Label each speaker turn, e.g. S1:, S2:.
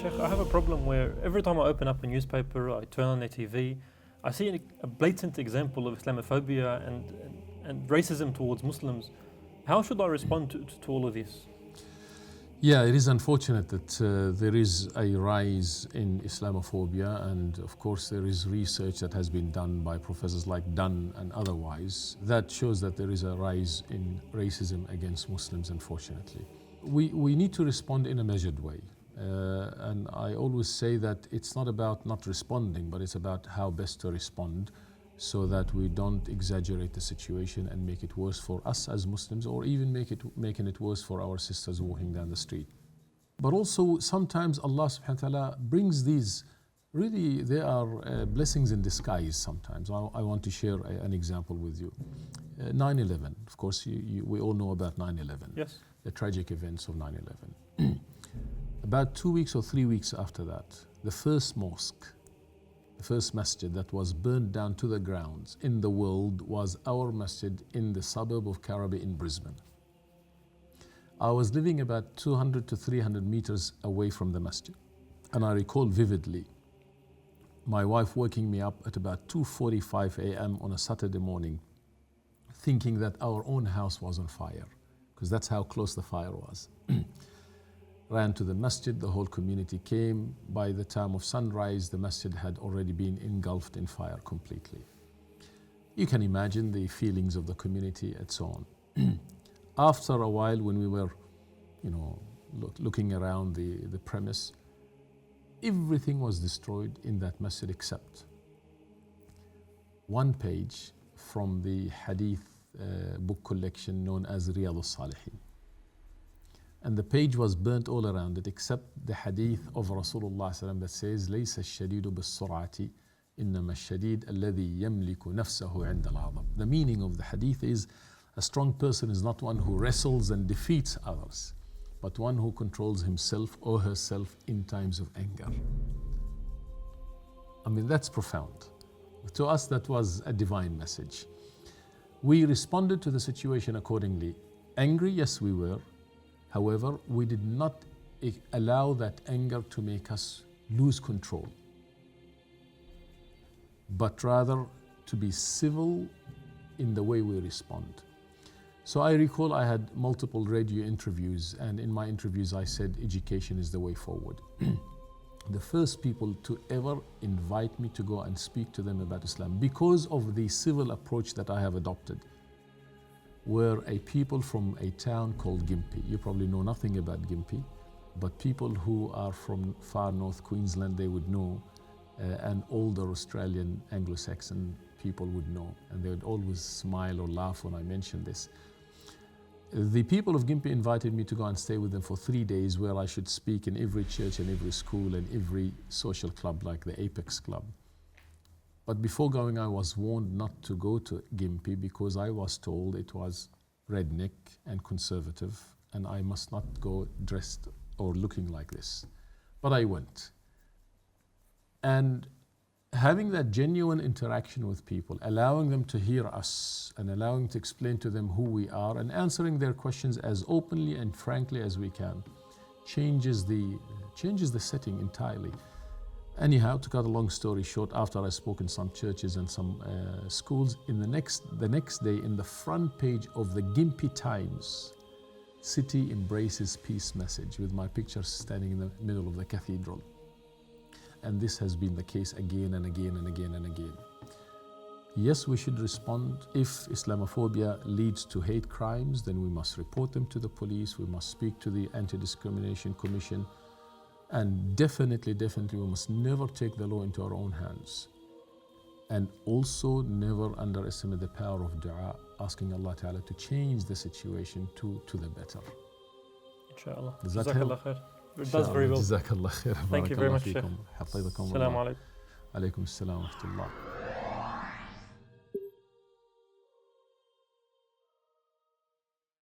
S1: Sheikh, I have a problem where every time I open up a newspaper, I turn on the TV, I see a blatant example of Islamophobia and racism towards Muslims. How should I respond to all of this?
S2: Yeah, it is unfortunate that there is a rise in Islamophobia, and of course there is research that has been done by professors like Dunn and otherwise that shows that there is a rise in racism against Muslims, unfortunately. We need to respond in a measured way. And I always say that it's not about not responding, but it's about how best to respond so that we don't exaggerate the situation and make it worse for us as Muslims, or even making it worse for our sisters walking down the street. But also sometimes Allah subhanahu wa ta'ala brings these, really they are blessings in disguise sometimes. I want to share an example with you. 9/11, of course we all know about 9/11.
S1: Yes.
S2: The tragic events of 9/11. About 2 weeks or 3 weeks after that, the first mosque, the first masjid that was burned down to the grounds in the world was our masjid in the suburb of Karabi in Brisbane. I was living about 200 to 300 meters away from the masjid. And I recall vividly my wife waking me up at about 2:45 a.m. on a Saturday morning, thinking that our own house was on fire, because that's how close the fire was. Ran to the masjid, the whole community came. By the time of sunrise, the masjid had already been engulfed in fire completely. You can imagine the feelings of the community and so on. After a while, when we were, looking around the premise, everything was destroyed in that masjid except one page from the hadith book collection known as Riyadh al-Salihin. And the page was burnt all around it except the hadith of Rasulullah ﷺ that says, لَيْسَ الشَّدِيدُ بِالسُّرْعَةِ إِنَّمَا الشَّدِيدُ الَّذِي يَمْلِكُ نَفْسَهُ عِنْدَ الْغَضَبِ. The meaning of the hadith is, a strong person is not one who wrestles and defeats others, but one who controls himself or herself in times of anger. I mean, that's profound. To us, that was a divine message. We responded to the situation accordingly. Angry, yes, we were. However, we did not allow that anger to make us lose control, but rather to be civil in the way we respond. So I recall I had multiple radio interviews, and in my interviews I said education is the way forward. The first people to ever invite me to go and speak to them about Islam, because of the civil approach that I have adopted, were a people from a town called Gympie. You probably know nothing about Gympie, but people who are from far north Queensland, they would know, and older Australian Anglo-Saxon people would know, and they would always smile or laugh when I mentioned this. The people of Gympie invited me to go and stay with them for 3 days, where I should speak in every church and every school and every social club like the Apex Club. But before going, I was warned not to go to Gympie because I was told it was redneck and conservative and I must not go dressed or looking like this. But I went. And having that genuine interaction with people, allowing them to hear us and allowing to explain to them who we are and answering their questions as openly and frankly as we can, changes the setting entirely. Anyhow, to cut a long story short, after I spoke in some churches and some schools, the next day in the front page of the Gympie Times, City Embraces Peace message with my picture standing in the middle of the cathedral. And this has been the case again and again and again and again. Yes, we should respond. If Islamophobia leads to hate crimes, then we must report them to the police. We must speak to the Anti-Discrimination Commission. And definitely, we must never take the law into our own hands. And also never underestimate the power of dua, asking Allah Ta'ala to change the situation to the better.
S1: Inshallah.
S2: Does that help?
S1: It does very well.
S2: Jazakallah khair.
S1: Thank you very much, Sheikh.
S2: حفظكم الله.
S1: Assalamu alaikum.
S2: عليكم السلام ورحمة الله.